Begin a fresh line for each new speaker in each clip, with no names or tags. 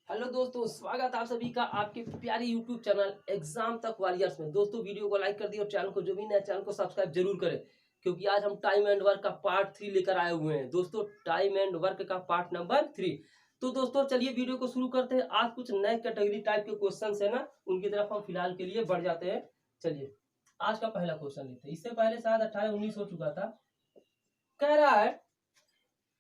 Hello दोस्तों, स्वागत आप सभी का आपके प्यारे यूट्यूब चैनल एग्जाम तक वॉरियर्स में। दोस्तों वीडियो को लाइक कर दिए और चैनल को जो भी नया चैनल को सब्सक्राइब जरूर करें, क्योंकि आज हम टाइम एंड वर्क का पार्ट 3 लेकर आए हुए हैं। दोस्तों टाइम एंड वर्क का पार्ट नंबर 3। तो दोस्तों चलिए वीडियो को शुरू करते हैं। आज कुछ नए कैटेगरी टाइप के क्वेश्चन है ना, उनकी तरफ हम फिलहाल के लिए बढ़ जाते हैं। चलिए आज का पहला क्वेश्चन लेते हैं। इससे पहले शायद 18-19 हो चुका था। कह रहा है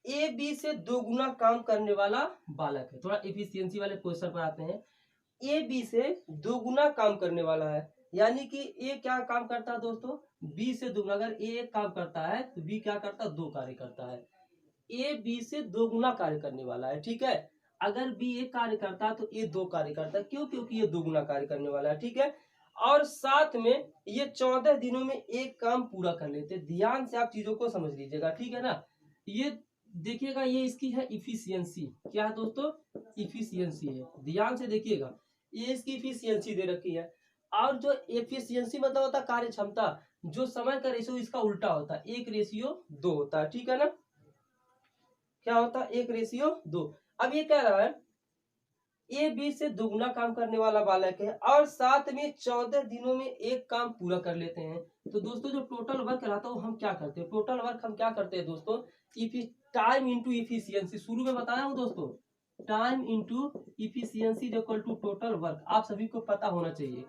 ए बी से दो गुना काम करने वाला बालक है। थोड़ा एफिशिएंसी वाले क्वेश्चन पर आते हैं। ए बी से दो गुना काम करने वाला है, यानी कि ए क्या काम करता है दोस्तों, बी से दुगुना। अगर ए एक काम करता है तो बी क्या करता है, दो कार्य करता है। ए बी से दो गुना कार्य करने वाला है, ठीक है। अगर बी एक कार्य करता है तो ए दो कार्य करता है। क्यों? क्योंकि ये दो गुना कार्य करने वाला है, ठीक है। और साथ में ये 14 दिनों में एक काम पूरा कर लेते। ध्यान से आप चीजों को समझ लीजिएगा, ठीक है ना। ये देखिएगा, ये इसकी है इफिशियंसी। क्या है दोस्तों? इफिशियंसी है। ध्यान से देखिएगा, ये इसकी इफिशियंसी दे रखी है। और जो एफिशियंसी मतलब होता है कार्य क्षमता, जो समय का रेशियो इसका उल्टा होता है, 1:2 होता है, ठीक है ना। क्या होता है? 1:2। अब ये कह रहा है ए बी से दुगना काम करने वाला बालक है और साथ में 14 दिनों में एक काम पूरा कर लेते हैं। तो दोस्तों जो टोटल वर्क रहता है वो हम क्या करते हैं? टोटल वर्क हम क्या करते हैं दोस्तों? Time into efficiency. शुरू में बताया हूँ दोस्तों, time into efficiency equal to total work. आप सभी को पता होना चाहिए।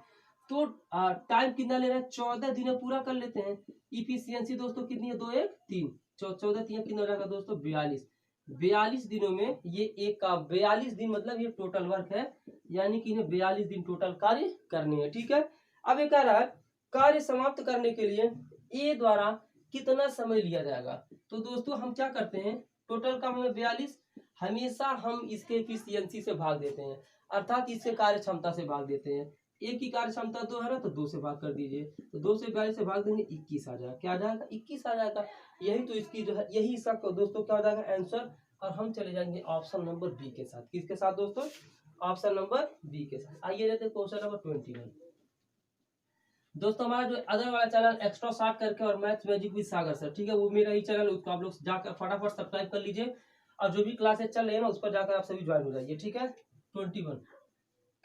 तो टाइम कितना ले रहा है? 14 दिन में पूरा कर लेते हैं। इफिशियंसी दोस्तों कितनी है? 2 1 3, 14 3 कितना हो जाएगा दोस्तों? 42। 42 दिनों में ये एक काम, 42 दिन मतलब ये टोटल वर्क है, यानी कि इन्हें 42 दिन टोटल कार्य करने हैं, ठीक है। अब ये कह रहा है कार्य समाप्त करने के लिए ए द्वारा कितना समय लिया जाएगा। तो दोस्तों हम क्या करते हैं, टोटल काम हमें 42, हमेशा हम इसके एफिशिएंसी से भाग देते हैं, अर्थात इसके कार्य क्षमता से भाग देते हैं। एक की कार्य क्षमता 2 है ना, तो 2 से भाग कर दीजिए। तो 2 से 42 से भाग देंगे, 21 आ जाएगा। क्या आ जाएगा? 21 आ जाएगा। यही तो इसकी जो है, यही इसका दोस्तों क्या हो जाएगा आंसर। और हम चले जाएंगे ऑप्शन नंबर बी के साथ। किसके साथ दोस्तों? ऑप्शन नंबर बी के साथ। आइए रहते क्वेश्चन नंबर 21। दोस्तों हमारा जो अदर वाला चैनल एक्स्ट्रा शॉर्ट करके और maths magic with Sagar sir, ठीक है, वो मेरा ही चैनल, उसको आप लोग जाकर फटाफट सब्सक्राइब कर लीजिए। और जो भी क्लासेस चल रही है ना, उस पर जाकर आप सभी ज्वाइन हो जाइए, ठीक है। 21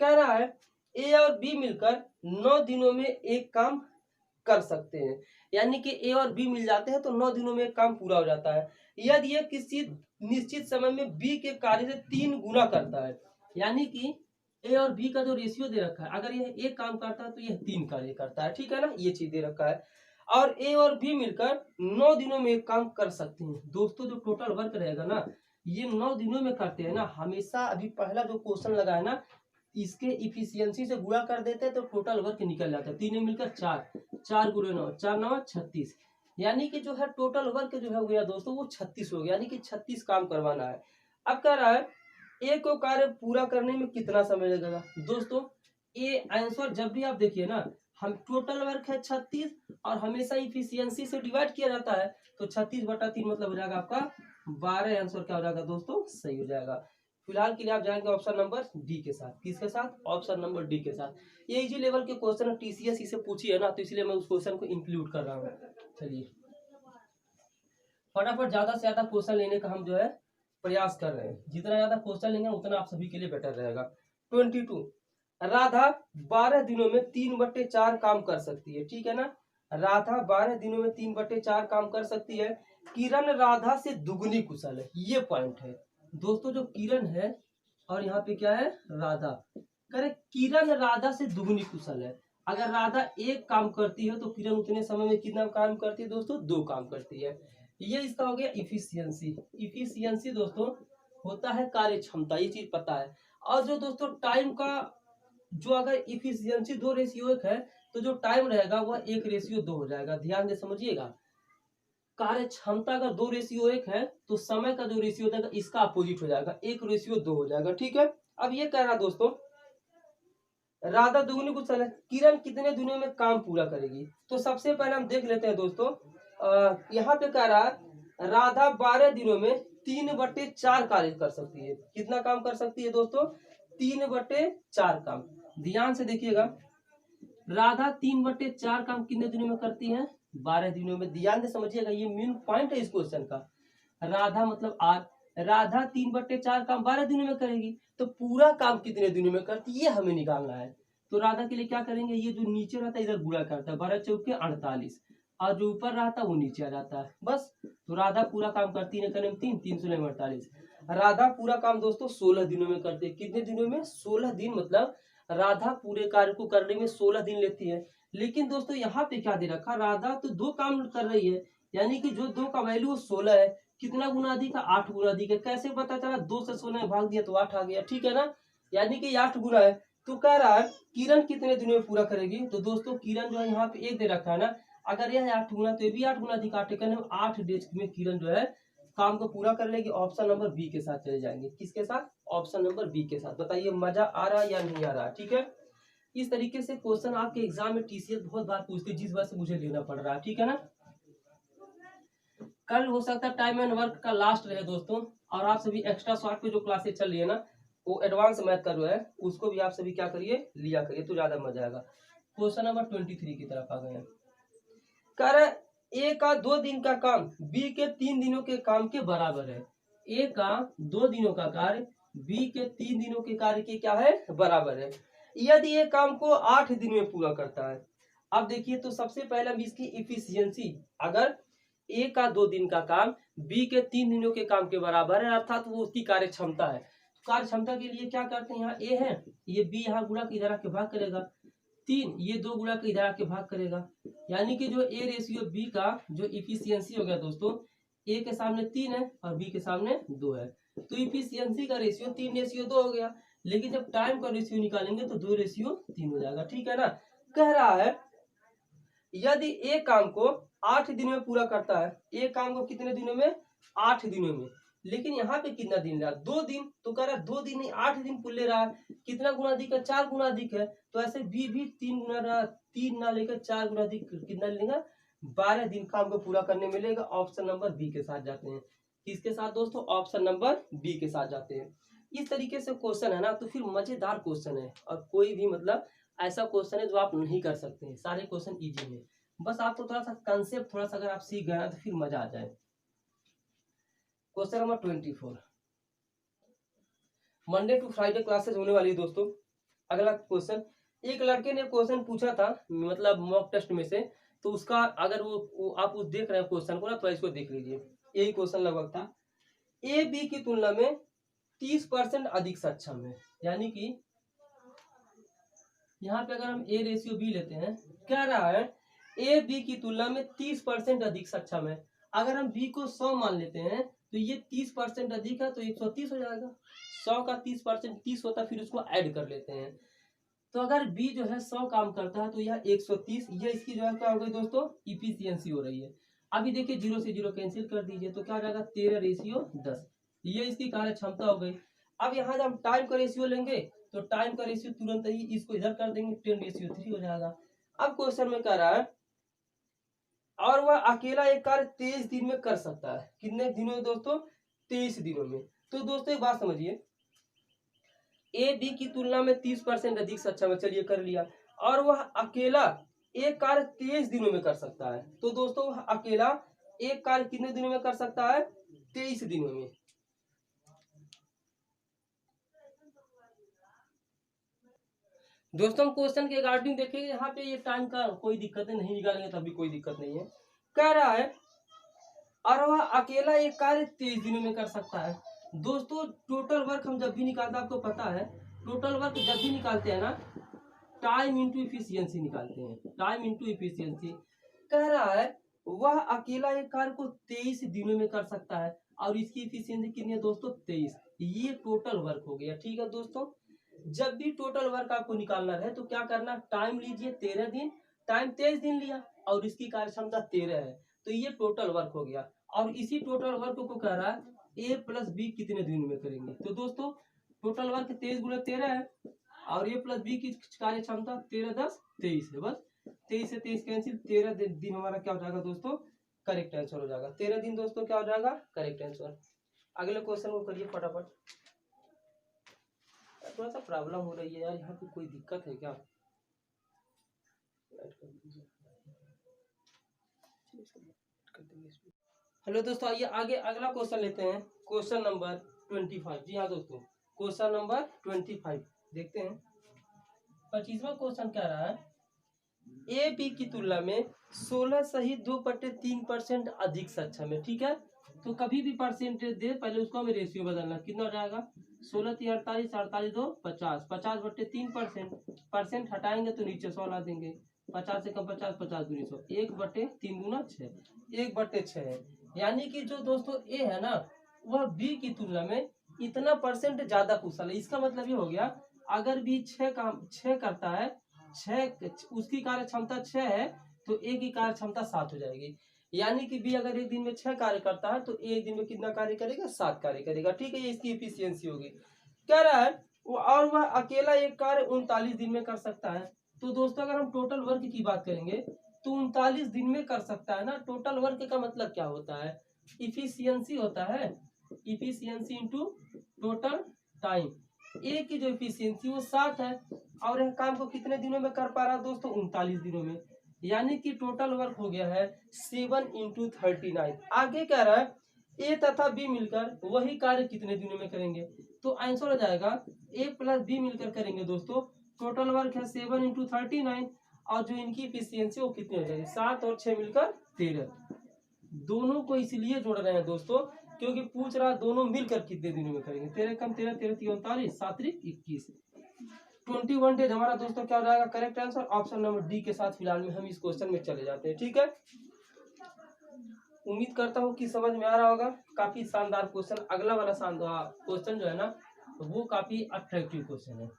कह रहा है ए और बी मिलकर 9 दिनों में एक काम कर सकते हैं, यानी कि ए और बी मिल जाते हैं तो 9 दिनों में एक काम पूरा हो जाता है। यदि ये किसी निश्चित समय में बी के कार्य से 3 गुना करता है, यानी कि ए और बी का जो रेशियो दे रखा है, अगर यह एक काम करता है तो यह 3 कार्य करता है, ठीक है ना, ये चीज दे रखा है। और ए और बी मिलकर 9 दिनों में एक काम कर सकते हैं। दोस्तों जो टोटल वर्क रहेगा ना, ये 9 दिनों में करते हैं ना। हमेशा अभी पहला जो क्वेश्चन लगा है ना, इसके इफिशियंसी से गुणा कर देते हैं तो टोटल वर्क निकल जाता है। 3 मिलकर 4, 4 गुणे 9, 4 9 36, यानी कि जो है टोटल वर्क जो है हो गया दोस्तों वो 36 हो गया, यानी कि 36 काम करवाना है। अब कह रहा है ए को कार्य पूरा करने में कितना समय लगेगा। दोस्तों ए आंसर जब भी आप देखिए ना, हम टोटल वर्क है 36 और हमेशा इफिशियंसी से डिवाइड किया जाता है, तो 36/3 मतलब हो जाएगा आपका 12। आंसर क्या हो जाएगा दोस्तों? सही हो जाएगा। फिलहाल के लिए आप जाएंगे ऑप्शन नंबर डी के साथ। किसके साथ? ऑप्शन नंबर डी के साथ। ये इजी लेवल के क्वेश्चन है, टीसीएस इसे पूछी है ना, तो इसलिए मैं उस क्वेश्चन को इंक्लूड कर रहा हूँ। चलिए फटाफट ज्यादा से ज्यादा क्वेश्चन लेने का हम जो है प्रयास कर रहे हैं। जितना ज्यादा क्वेश्चन लेंगे उतना आप सभी के लिए बेटर रहेगा। 22 राधा 12 दिनों में 3/4 काम कर सकती है, ठीक है ना। राधा 12 दिनों में 3/4 काम कर सकती है। किरण राधा से दुगनी कुशल है, ये पॉइंट है दोस्तों। जो किरण है और यहाँ पे क्या है? राधा। करे किरण राधा से दुगनी कुशल है। अगर राधा एक काम करती है तो किरण उतने समय में कितना काम करती है दोस्तों? 2 काम करती है। ये इसका हो गया इफिशियंसी। इफिशियंसी दोस्तों होता है कार्य क्षमता, ये चीज पता है। और जो दोस्तों टाइम का, जो अगर इफिशियंसी 2:1 है तो जो टाइम रहेगा वह 1:2 हो जाएगा। ध्यान से समझिएगा, कार्य क्षमता अगर 2:1 है तो समय का जो रेशियो हो जाएगा इसका अपोजिट हो जाएगा, 1:2 हो जाएगा, ठीक है। अब ये कह रहा दोस्तों राधा दुगनी कुशल है, किरण कितने दिनों में काम पूरा करेगी। तो सबसे पहले हम देख लेते हैं दोस्तों, यहाँ पे कह रहा है राधा 12 दिनों में 3/4 कार्य कर सकती है। कितना काम कर सकती है दोस्तों? 3/4 काम। ध्यान से देखिएगा, राधा 3/4 काम कितने दिनों में करती है? 12 दिनों में। ध्यान से समझिएगा, ये मेन पॉइंट है इस क्वेश्चन का। राधा मतलब आर, राधा 3/4 काम 12 दिनों में करेगी, तो पूरा काम कितने दिनों में करती है ये हमें निकालना है। तो राधा के लिए क्या करेंगे, ये जो नीचे रहता है इधर गुणा करता है, 12 चौके 48, और जो ऊपर रहता है वो नीचे आ जाता है बस। तो राधा पूरा काम करती है 3 3 16 48। राधा पूरा काम दोस्तों 16 दिनों में करती है। कितने दिनों में, 16 दिन, मतलब राधा पूरे कार्य को करने में 16 दिन लेती है। लेकिन दोस्तों यहाँ पे क्या दे रखा, राधा तो 2 काम कर रही है, यानी कि जो 2 का वैल्यू 16 है, कितना गुना अधिक है, 8 गुना अधिक है। कैसे पता चला, 2 से 16 में भाग दिया तो 8 आ गया, ठीक है ना, यानी कि 8 गुना है। तो कह रहा है किरण कितने दिनों में पूरा करेगी, तो दोस्तों किरण जो है यहाँ पे 1 दे रखा है ना, अगर यह 8 गुना तो ये भी 8 गुना अधिक 8 8 डेज में किरण जो है काम को पूरा कर लेगी। ऑप्शन नंबर बी के साथ चले जाएंगे, किसके साथ, ऑप्शन नंबर बी के साथ। बताइए मजा आ रहा है या नहीं आ रहा, ठीक है। इस तरीके से क्वेश्चन आपके एग्जाम में टीसीएस बहुत बार पूछते हैं, जिस वजह से मुझे लेना पड़ रहा है, ठीक है ना। कल हो सकता है टाइम एंड वर्क का लास्ट रहे दोस्तों, और आप सभी एक्स्ट्रा शॉर्ट पे जो क्लासेस चल रही है ना, वो एडवांस मैथ का जो है उसको भी आप सभी क्या करिए, लिया करिए, तो ज्यादा मजा आएगा। क्वेश्चन नंबर 23 की तरफ आ गए हैं। कह रहे ए का 2 दिन का काम बी के 3 दिनों के काम के बराबर है। ए का 2 दिनों का कार्य बी के 3 दिनों के कार्य के क्या है, बराबर है। यदि ये काम को 8 दिन में पूरा करता है। अब देखिए, तो सबसे पहले हम इसकी इफिशियंसी, अगर ए का 2 दिन का काम बी के 3 दिनों के काम के बराबर है, अर्थात वो उसकी कार्य क्षमता है। कार्य क्षमता के लिए क्या करते हैं, यहाँ ए है, ये बी यहाँ गुणा के इधर आके भाग करेगा, 3 ये 2 गुणा के इधर आके भाग करेगा, यानी कि जो ए रेशियो बी का जो इफिशियंसी हो गया दोस्तों, ए के सामने 3 है और बी के सामने 2 है, तो इफिशियंसी का रेशियो 3:2 हो गया। लेकिन जब टाइम का रेशियो निकालेंगे तो 2:3 हो जाएगा, ठीक है ना। कह रहा है यदि एक काम को 8 दिन में पूरा करता है, एक काम को कितने दिनों में, 8 दिनों में, लेकिन यहाँ पे कितना दिन ले रहा है, 2 दिन, तो कह रहा है 2 दिन नहीं 8 दिन पुल ले रहा है, कितना गुना अधिक है, 4 गुना अधिक है। तो ऐसे बी भी 3 गुना, 3 ना लेकर 4 गुना अधिक कितना लेगा, 12 दिन काम को पूरा करने मिलेगा। ऑप्शन नंबर बी के साथ जाते हैं, किसके साथ दोस्तों, ऑप्शन नंबर बी के साथ जाते हैं। इस तरीके से क्वेश्चन है ना, तो फिर मजेदार क्वेश्चन है, और कोई भी मतलब ऐसा क्वेश्चन है जो आप नहीं कर सकते हैं, सारे क्वेश्चन इजी है। बस आपको थोड़ा सा कंसेप्ट थोड़ा सा अगर आप सीख गए तो फिर मजा आ जाए। Question number 24, Monday to Friday classes होने वाली है दोस्तों। अगला क्वेश्चन, एक लड़के ने क्वेश्चन पूछा था, मतलब मॉक टेस्ट में से, तो उसका अगर वो आप उस देख रहे हैं क्वेश्चन को ना, तो इसको देख लीजिए। यही क्वेश्चन लगभग था, ए बी की तुलना में 30% अधिक सक्षम है, यानी कि यहाँ पे अगर हम ए रेशियो बी लेते हैं, क्या रहा है, ए बी की तुलना में 30% अधिक सक्षम है। अगर हम बी को 100 मान लेते हैं, तो ये 30% अधिक है, तो 130 हो जाएगा। 100 का 30% 30 होता है, फिर उसको ऐड कर लेते हैं। तो अगर बी जो है 100 काम करता है, तो यह 130, ये इसकी जो है क्या हो गई दोस्तों, इफिशियंसी हो रही है। अभी देखिए 0 से 0 कैंसिल कर दीजिए, तो क्या हो जाएगा, 13:10, ये इसकी कार्य क्षमता हो गई। अब यहाँ जब हम टाइम का रेशियो लेंगे, तो टाइम का रेशियो तुरंत ही इसको इधर कर देंगे, 10:3 हो जाएगा। अब क्वेश्चन में कह रहा है, और वह अकेला एक कार्य 23 दिन में कर सकता है। कितने दिनों में दोस्तों, 23 दिनों में। तो दोस्तों एक बात समझिए, ए बी की तुलना में 30% अधिक सक्षम है, चलिए कर लिया, और वह अकेला एक कार्य 23 दिनों में कर सकता है। तो दोस्तों वह अकेला एक कार्य कितने दिनों में कर सकता है, 23 दिनों में। दोस्तों क्वेश्चन के रिगार्डिंग देखेंगे, यहाँ पे ये टाइम का कोई दिक्कत नहीं, निकालेंगे तभी कोई दिक्कत नहीं है। कह रहा है और वह अकेला एक कार्य 23 दिनों में कर सकता है। दोस्तों टोटल वर्क हम जब भी निकालते हैं, आपको पता है टोटल वर्क जब भी निकालते हैं ना, टाइम इंटू इफिशियंसी निकालते हैं, टाइम इंटू इफिशियंसी। कह रहा है वह अकेला एक कार्य को 23 दिनों में कर सकता है, और इसकी इफिशियंसी कितनी है दोस्तों, 23। ये टोटल वर्क हो गया, ठीक है दोस्तों। जब भी टोटल वर्क आपको निकालना है, तो क्या करना, टाइम लीजिए 13 दिन, टाइम 23 दिन लिया, और इसकी कार्य क्षमता 13 है, तो ये टोटल वर्क हो गया। और इसी टोटल वर्क को कह रहा है ए प्लस बी कितने दिन में करेंगे। तो दोस्तों टोटल वर्क 23 गुना 13 है, और ए प्लस बी की कार्य क्षमता 13 10 23 है। बस 23 से 23 कैंसिल, 13 दिन हमारा क्या हो जाएगा दोस्तों, करेक्ट आंसर हो जाएगा। 13 दिन दोस्तों क्या हो जाएगा, करेक्ट आंसर। अगले क्वेश्चन को करिए फटाफट। थोड़ा सा प्रॉब्लम हो रही है यार, यहाँ पे कोई दिक्कत है क्या, कर देंगे इसमें। हेलो दोस्तों, आइए आगे अगला क्वेश्चन लेते हैं। Question number 25। जी हाँ दोस्तों, क्वेश्चन नंबर 25 देखते हैं। 25वां क्वेश्चन कह रहा है ए बी की तुलना में 16 सही 2/3% अधिक सक्षम है। ठीक है, तो कभी भी परसेंटेज दे पहले उसको हमें रेशियो बदलना। कितना हो जाएगा? 16 3 48, 48 2 50, 50/3%। परसेंट हटाएंगे तो नीचे 100 ला देंगे। 50 से कम 50, 50 दूनी 100, 1/3 गुना 6, 1/6 है। यानी कि जो दोस्तों ए है ना, वह बी की तुलना में इतना परसेंट ज्यादा कुशल है। इसका मतलब ये हो गया, अगर बी 6 करता है, 6 उसकी कार्य क्षमता 6 है, तो ए की कार्य क्षमता 7 हो जाएगी। यानी कि बी अगर एक दिन में 6 कार्य करता है तो ए एक दिन में कितना कार्य करेगा? 7 कार्य करेगा। ठीक है, ये इसकी एफिशिएंसी होगी। कह रहा है और वह अकेला एक कार्य 39 दिन में कर सकता है। तो दोस्तों अगर हम टोटल वर्क की बात करेंगे तो 39 दिन में कर सकता है ना। टोटल वर्क का मतलब क्या होता है? इफिशियंसी होता है, इफिशियंसी इंटू टोटल टाइम। ए की जो इफिशियंसी वो 7 है और यह काम को कितने दिनों में कर पा रहा है दोस्तों? 39 दिनों में। यानी कि टोटल वर्क हो गया है 7 × 39। आगे कह रहा है ए तथा बी मिलकर वही कार्य कितने दिनों में करेंगे? तो आंसर हो जाएगा ए प्लस बी मिलकर करेंगे दोस्तों। टोटल वर्क है 7 × 39 और जो इनकी इफिशियंसी वो कितनी हो जाएगी? 7 और 6 मिलकर 13। दोनों को इसलिए जोड़ रहे हैं दोस्तों क्योंकि पूछ रहा दोनों मिलकर कितने दिनों में करेंगे। 13 कम 13, 13 3 39, 7 21। 21 डेज हमारा दोस्तों क्या हो जाएगा? Correct answer option number D के साथ फिलहाल में हम इस क्वेश्चन में चले जाते हैं। ठीक है, उम्मीद करता हूँ कि समझ में आ रहा होगा। काफी शानदार क्वेश्चन। अगला वाला शानदार क्वेश्चन जो है ना, वो काफी अट्रैक्टिव क्वेश्चन है।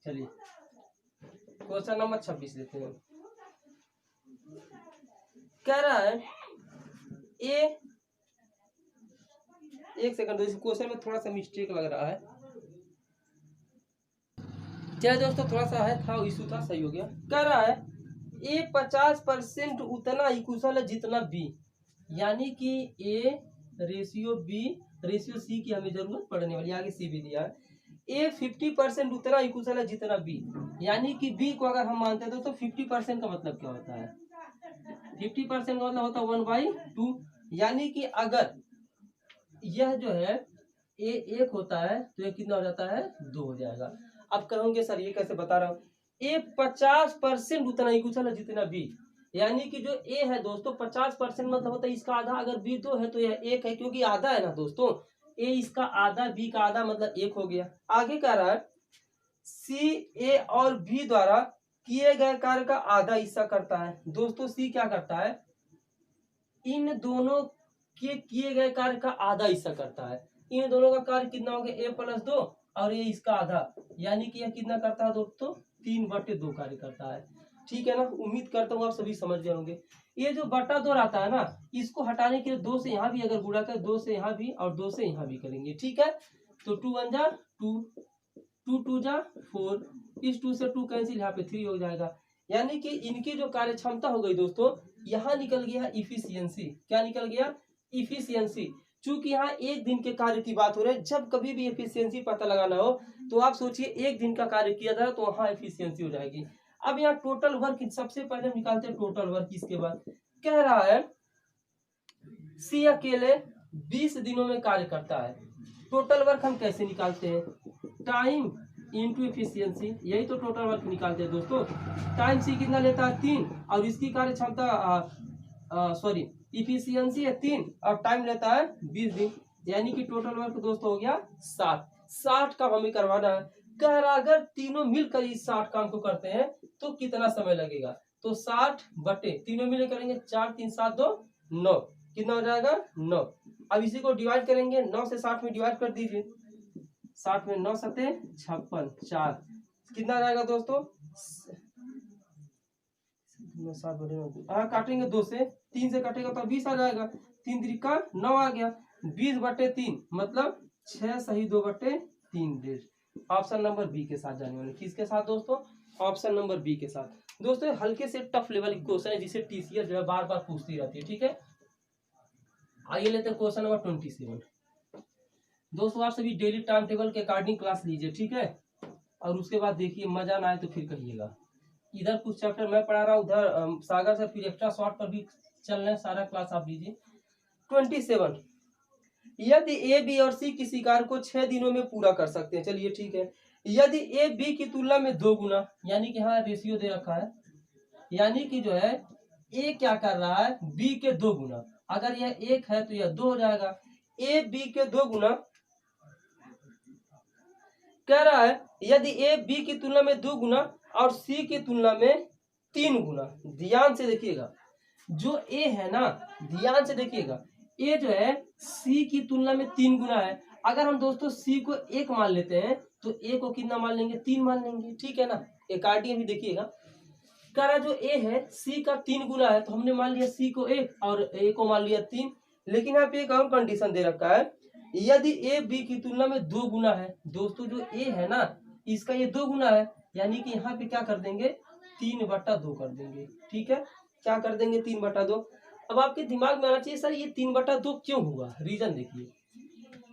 चलिए क्वेश्चन नंबर 26 लेते हैं। कह रहा है ए, एक सेकंड, इस क्वेश्चन में थोड़ा सा मिस्टेक लग रहा है। क्या दोस्तों, थोड़ा सा है था इशू था, सही हो गया। कह रहा है ए 50% उतना ही कुशल है जितना बी। यानी कि A ratio B ratio C की हमें जरूरत पड़ने वाली, आगे सी भी दिया है। ए 50% उतना ही कुशल है जितना बी। यानी कि बी को अगर हम मानते हैं तो 50% का मतलब क्या होता है? 50% का मतलब होता है 1/2। यानी कि अगर यह जो है ए 1 होता है तो ये कितना हो जाता है? 2 हो जाएगा। अब कहोगे सर ये कैसे बता रहा हूँ? ए 50% उतना ही कुशल है जितना बी। यानी कि जो ए है दोस्तों 50% मतलब होता है इसका आधा। अगर बी 2 है तो यह 1 है, क्योंकि आधा है ना दोस्तों। ए इसका आधा, बी का आधा, मतलब 1 हो गया। आगे कह रहा है सी ए और बी द्वारा किए गए कार्य का आधा हिस्सा करता है। दोस्तों सी क्या करता है? इन दोनों के किए गए कार्य का आधा हिस्सा करता है। इन दोनों का कार्य कितना हो गया? a+2 और ये इसका आधा। यानी कि यह कितना करता है दोस्तों? 3/2 कार्य करता है। ठीक है ना, उम्मीद करता हूँ आप सभी समझ गए होंगे। ये जो बटा 2 रहता है ना, इसको हटाने के लिए 2 से यहाँ भी अगर गुणा कर, 2 से यहाँ भी और 2 से यहाँ भी करेंगे। ठीक है, तो 2 1 जा 2, 2 2 जा 4, इस 2 से 2 कैंसिल, यहाँ पे 3 हो जाएगा। यानी कि इनकी जो कार्य क्षमता हो गई दोस्तों, यहाँ निकल गया इफिशियंसी। क्या निकल गया? इफिशियंसी। चूंकि यहाँ एक दिन के कार्य की बात हो रही है, जब कभी भी एफिशिएंसी पता लगाना हो तो आप सोचिए एक दिन का कार्य किया था तो वहां एफिशिएंसी हो जाएगी। अब यहाँ टोटल वर्क सबसे पहले हम निकालते हैं टोटल वर्क। इसके बाद कह रहा है सी अकेले 20 दिनों में कार्य करता है। टोटल वर्क हम कैसे निकालते हैं? टाइम इंटू एफिशिएंसी, यही तो टोटल वर्क निकालते हैं दोस्तों। टाइम सी कितना लेता है? 3, और इसकी कार्य क्षमता सॉरी इफिशियंसी है 3 और टाइम लेता है 20 दिन। यानी कि टोटल वर्क दोस्तों हो गया 60 का हमें करवाना है। कह रहा अगर तीनों मिलकर इस 60 काम को करते हैं तो कितना समय लगेगा? तो 60 बटे तीनों मिलकर करेंगे, 4 3 7 2 9, कितना हो जाएगा? 9। अब इसी को डिवाइड करेंगे, 9 से 60 में डिवाइड कर दीजिए। 60 में 9 सते 56, 4 कितना जाएगा दोस्तों? 7 बटे 9, हाँ काटेंगे 2 से, 3 से कटेगा तो 20 आ जाएगा। 3 3 9 आ गया। 20/3 मतलब 6 सही 2/3 डेज। ऑप्शन नंबर बी के साथ जाने वाले। किसके साथ दोस्तों? ऑप्शन नंबर बी के साथ। दोस्तों हल्के से टफ लेवल की क्वेश्चन है जिसे टीसीएस जो है बार बार पूछती रहती है। ठीक है, आइए लेते हैं क्वेश्चन नंबर 27। दोस्तों आप सभी डेली टाइम टेबल के अकॉर्डिंग क्लास लीजिए। ठीक है, और उसके बाद देखिए मजा ना आए तो फिर कहिएगा। इधर कुछ चैप्टर मैं पढ़ा रहा हूँ, उधर सागर से फिर एक्स्ट्रा शॉर्ट पर भी चल रहे हैं, सारा क्लास आप लीजिए। 27, यदि ए बी और सी किसी कार्य को 6 दिनों में पूरा कर सकते हैं, चलिए ठीक है। यदि ए बी की तुलना में 2 गुना, यानी कि हाँ रेशियो दे रखा है, यानी कि जो है ए क्या कर रहा है बी के 2 गुना, अगर यह 1 है तो यह 2 हो जाएगा। ए बी के 2 गुना कह रहा है, यदि ए बी की तुलना में 2 गुना और सी की तुलना में 3 गुना। ध्यान से देखिएगा, जो ए है ना, ध्यान से देखिएगा, ए जो है सी की तुलना में 3 गुना है। अगर हम दोस्तों सी को 1 मान लेते हैं तो ए को कितना मान लेंगे, 3 मान लेंगे, ठीक है ना। एक आरटी भी देखिएगा, कह रहा जो ए है सी का 3 गुना है, तो हमने मान लिया सी को 1 और ए को मान लिया 3। लेकिन यहाँ पे एक और कंडीशन दे रखा है, यदि ए बी की तुलना में 2 गुना है। दोस्तों जो ए है ना, इसका ये 2 गुना है, यानी कि यहाँ पे क्या कर देंगे 3/2 कर देंगे, ठीक है। क्या कर देंगे 3/2। अब आपके दिमाग में आना चाहिए सर ये 3/2 क्यों हुआ, रीजन देखिए।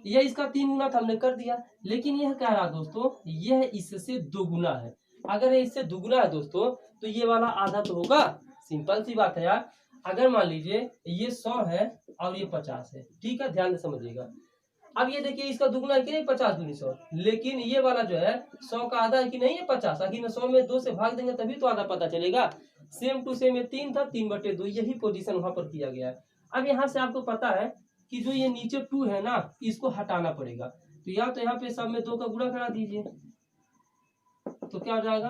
यह इसका 3 गुना था, हमने कर दिया, लेकिन यह कह रहा दोस्तों यह इससे 2 गुना है। अगर यह इससे दुगुना है दोस्तों तो ये वाला आधा तो होगा, सिंपल सी बात है यार। अगर मान लीजिए ये 100 है और ये 50 है, ठीक है, ध्यान से समझिएगा। अब ये देखिए इसका दुगुना है कि नहीं, 50 दूनी 100, लेकिन ये वाला जो है 100 का आधा है कि नहीं है 50। आखिर में 100 में 2 से भाग देंगे तभी तो आधा पता चलेगा। सेम टू सेम ये 3 था, 3/2, यही पोजीशन वहां पर किया गया है। अब यहाँ से आपको पता है कि जो ये नीचे 2 है ना, इसको हटाना पड़ेगा, तो या तो यहाँ पे सब में 2 का गुणा करा दीजिए, तो क्या हो जाएगा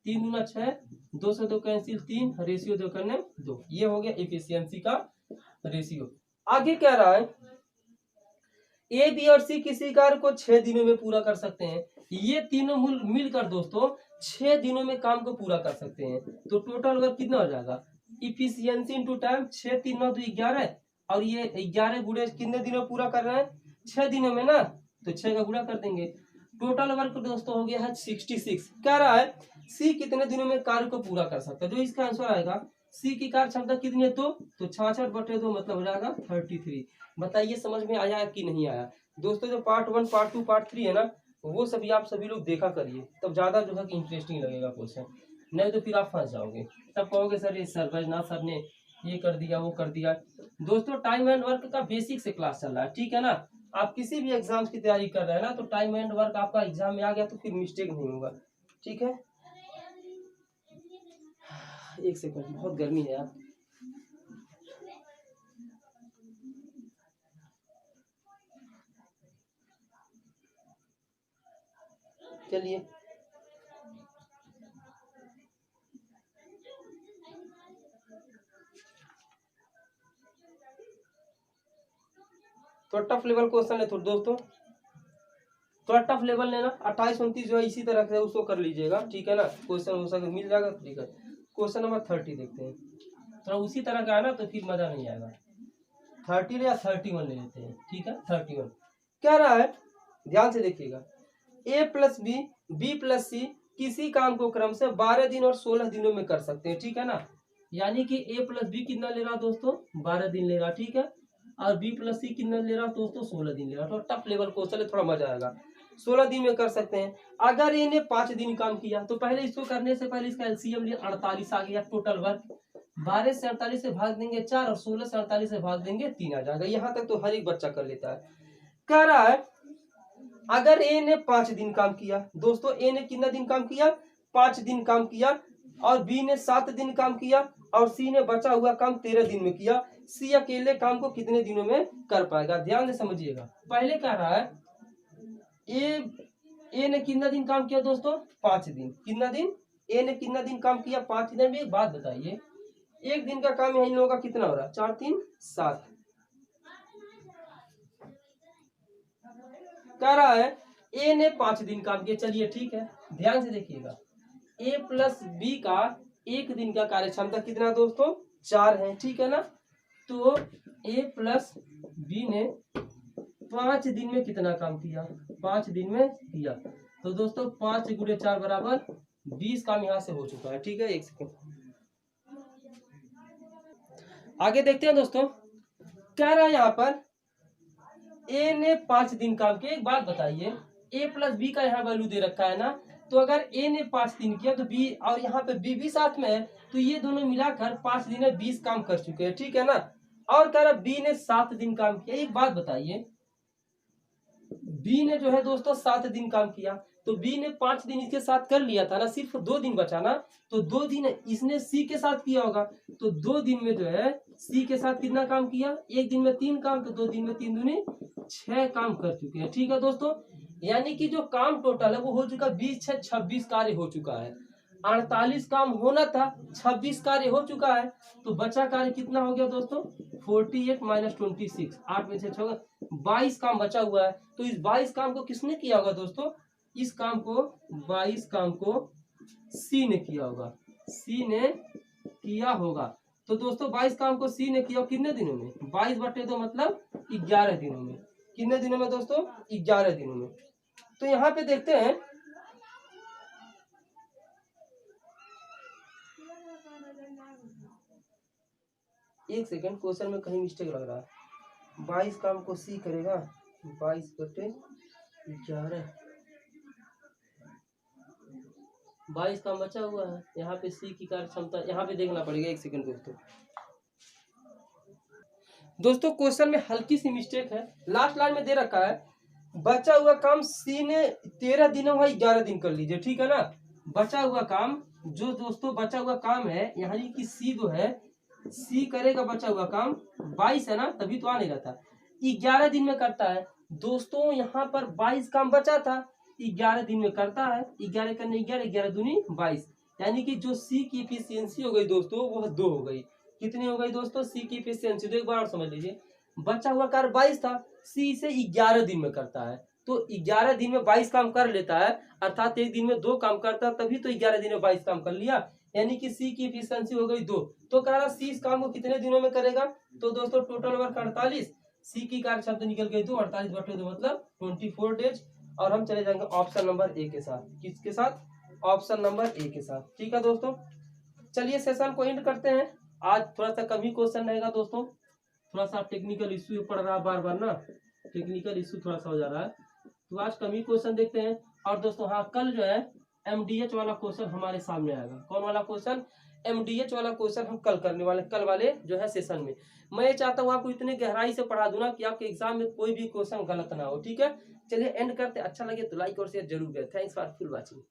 3 दूना 6, 2 से 2 कैंसिल 3, रेशियो 2 करने 2। ये हो गया एफिशिएंसी का रेशियो। आगे कह रहा है ए बी और सी किसी कार्य को 6 दिनों में पूरा कर सकते हैं। ये तीनों मिलकर दोस्तों 6 दिनों में काम को पूरा कर सकते हैं। तो टोटल वर्क कितना हो जाएगा, इफिशियंसी इंटू टाइम, 6 3 9 2 11, और ये 11 गुणे कितने दिनों में पूरा कर रहे हैं 6 दिनों में ना, तो 6 का गुणा कर देंगे। टोटल वर्क दोस्तों हो गया है 66। कह रहा है सी कितने दिनों में कार्य को पूरा कर सकता है। जो इसका आंसर आएगा सी की कार्य क्षमता कितनी है, तो 66/2 मतलब हो जाएगा 33। बताइए समझ में आया कि नहीं आया। दोस्तों जो पार्ट 1 पार्ट 2 पार्ट 3 है ना, वो सभी आप सभी लोग देखा करिए, तब ज्यादा जो है कि इंटरेस्टिंग लगेगा क्वेश्चन। नहीं तो फिर आप फंस जाओगे, तब कहोगे सर ये सर बैजनाथ सर ने ये कर दिया वो कर दिया। दोस्तों टाइम एंड वर्क का बेसिक से क्लास चल रहा है, ठीक है ना। आप किसी भी एग्जाम की तैयारी कर रहे हैं ना, तो टाइम एंड वर्क आपका एग्जाम में आ गया तो फिर मिस्टेक नहीं होगा, ठीक है। 1 सेकंड, बहुत गर्मी है यार। चलिए तो टफ लेवल क्वेश्चन है, तो दोस्तों थोड़ा टफ लेवल लेना। 28 29 जो है इसी तरह से उसको कर लीजिएगा, ठीक है ना। क्वेश्चन हो सके मिल जाएगा, ठीक है। क्वेश्चन नंबर 30 देखते हैं, थोड़ा उसी तरह का है ना तो फिर मजा नहीं आएगा। 30 या 31 ले लेते हैं, ठीक है। 31 क्या रहा है, ध्यान से देखिएगा। ए प्लस बी बी प्लस सी किसी काम को क्रम से 12 दिन और 16 दिनों में कर सकते हैं, ठीक है ना। यानी कि ए प्लस बी कितना ले रहा दोस्तों 12 दिन ले रहा, ठीक है, और बी प्लस सी कितना ले रहा दोस्तों 16 दिन ले रहा। तो टफ लेवल क्वेश्चन है, थोड़ा मजा आएगा। 16 दिन में कर सकते हैं। अगर ए ने 5 दिन काम किया तो पहले इसको करने से पहले इसका एलसीएम लिया, 48 आ गया। टोटल वर्क 12 से 48 से भाग देंगे 4 और 16 से 48 से भाग देंगे 3 आ जाएगा। यहाँ तक तो हर एक बच्चा कर लेता है। कह रहा है अगर ए ने 5 दिन काम किया, दोस्तों ए ने कितना दिन काम किया 5 दिन काम किया, और बी ने 7 दिन काम किया, और सी ने बचा हुआ काम 13 दिन में किया। सी अकेले काम को कितने दिनों में कर पाएगा, ध्यान से समझिएगा। पहले कह रहा है ए ने कितना दिन काम किया दोस्तों 5 दिन। कितना दिन ए ने कितना दिन काम किया 5 दिन में। एक बात बताइए, एक दिन का काम इन लोगों का कितना हो रहा है 4 3 7। कह रहा है ए ने 5 दिन काम किया, चलिए ठीक है। ध्यान से देखिएगा, ए प्लस बी का 1 दिन का कार्य क्षमता कितना दोस्तों 4 है, ठीक है ना। तो ए प्लस बी ने 5 दिन में कितना काम किया 5 दिन में किया, तो दोस्तों 5 × 4 बराबर 20 काम यहाँ से हो चुका है, ठीक है। 1 सेकंड आगे देखते हैं दोस्तों। कह रहा है यहाँ पर ए ने 5 दिन काम किया। एक बात बताइए, ए प्लस बी का यहाँ वैल्यू दे रखा है ना, तो अगर ए ने 5 दिन किया तो बी, और यहाँ पे बी भी साथ में है, तो ये दोनों मिलाकर 5 दिन में 20 काम कर चुके हैं, ठीक है ना। और कह रहा बी ने 7 दिन काम किया। एक बात बताइए, बी ने जो है दोस्तों 7 दिन काम किया, तो बी ने 5 दिन इसके साथ कर लिया था ना, सिर्फ 2 दिन बचा ना, तो 2 दिन इसने सी के साथ किया होगा। तो 2 दिन में जो है सी के साथ कितना काम किया, एक दिन में 3 काम, तो 2 दिन में 3 दूनी 6 काम कर चुके हैं, ठीक है दोस्तों। यानी कि जो काम टोटल है वो हो चुका 20 6 26 कार्य हो चुका है। 48 काम होना था, 26 कार्य हो चुका है, तो बचा कार्य कितना हो गया दोस्तों, 48 माइनस 26, 8 में से 6 22 काम बचा हुआ है। तो इस 22 काम को किसने किया होगा दोस्तों, इस काम को 22 काम को सी ने किया होगा, सी ने किया होगा। तो दोस्तों 22 काम को सी ने किया कितने दिनों में, 22/2 मतलब 11 दिनों में। कितने दिनों में दोस्तों, 11 दिनों में। तो यहाँ पे देखते हैं, एक सेकेंड, क्वेश्चन में कहीं मिस्टेक लग रहा है। 22 काम को सी करेगा, 22/11, 22 काम बचा हुआ है। यहाँ पे सी की कार्य क्षमता यहाँ पे देखना पड़ेगा, एक सेकेंड दोस्तों क्वेश्चन में हल्की सी मिस्टेक है। लास्ट लाइन में दे रखा है बचा हुआ काम सी ने 13 दिनों में 11 दिन कर लीजिए, ठीक है ना। बचा हुआ काम, जो दोस्तों बचा हुआ काम है, यहाँ कि सी जो है, सी करेगा बचा हुआ काम 22 है ना, तभी तो आ नहीं रहता, 11 दिन में करता है दोस्तों। यहाँ पर 22 काम बचा था, 11 दिन में करता है, 11 करने 11, 11 दूनी 22, यानी कि जो सी की इफिशियंसी हो गई दोस्तों वह 2 हो गई। कितनी हो गई दोस्तों, सी की इफिशियंसी, तो एक बार और समझ लीजिए, बचा हुआ कार्य 22 था, सी इसे 11 दिन में करता है, तो 11 दिन में 22 काम कर लेता है, अर्थात एक दिन में 2 काम करता है, तभी तो 11 दिन में 22 काम कर लिया, यानी कि सी की इफिशियंसी हो गई 2। तो कह रहा सी इस काम को कितने दिनों में करेगा, तो दोस्तों टोटल वर्क 48, सी की कार्य क्षमता निकल गई 2, 48/2 मतलब 24 डेज। और हम चले जाएंगे ऑप्शन नंबर ए के साथ। किसके साथ, ऑप्शन नंबर ए के साथ, ठीक है दोस्तों। चलिए सेशन को एंड करते हैं। आज थोड़ा सा कम ही क्वेश्चन रहेगा दोस्तों, थोड़ा सा टेक्निकल इश्यू पड़ रहा है बार बार ना, टेक्निकल इश्यू थोड़ा सा हो जा रहा है, तो आज कम ही क्वेश्चन देखते हैं। और दोस्तों हाँ, कल जो है एमडीएच वाला क्वेश्चन हमारे सामने आएगा। कौन वाला क्वेश्चन, एमडीएच वाला क्वेश्चन हम कल करने वाले, कल वाले जो है सेशन में। मैं ये चाहता हूँ आपको इतने गहराई से पढ़ा दूं ना कि आपके एग्जाम में कोई भी क्वेश्चन गलत ना हो, ठीक है। चलिए एंड करते, अच्छा लगे तो लाइक और शेयर जरूर करें। Thanks for full watching.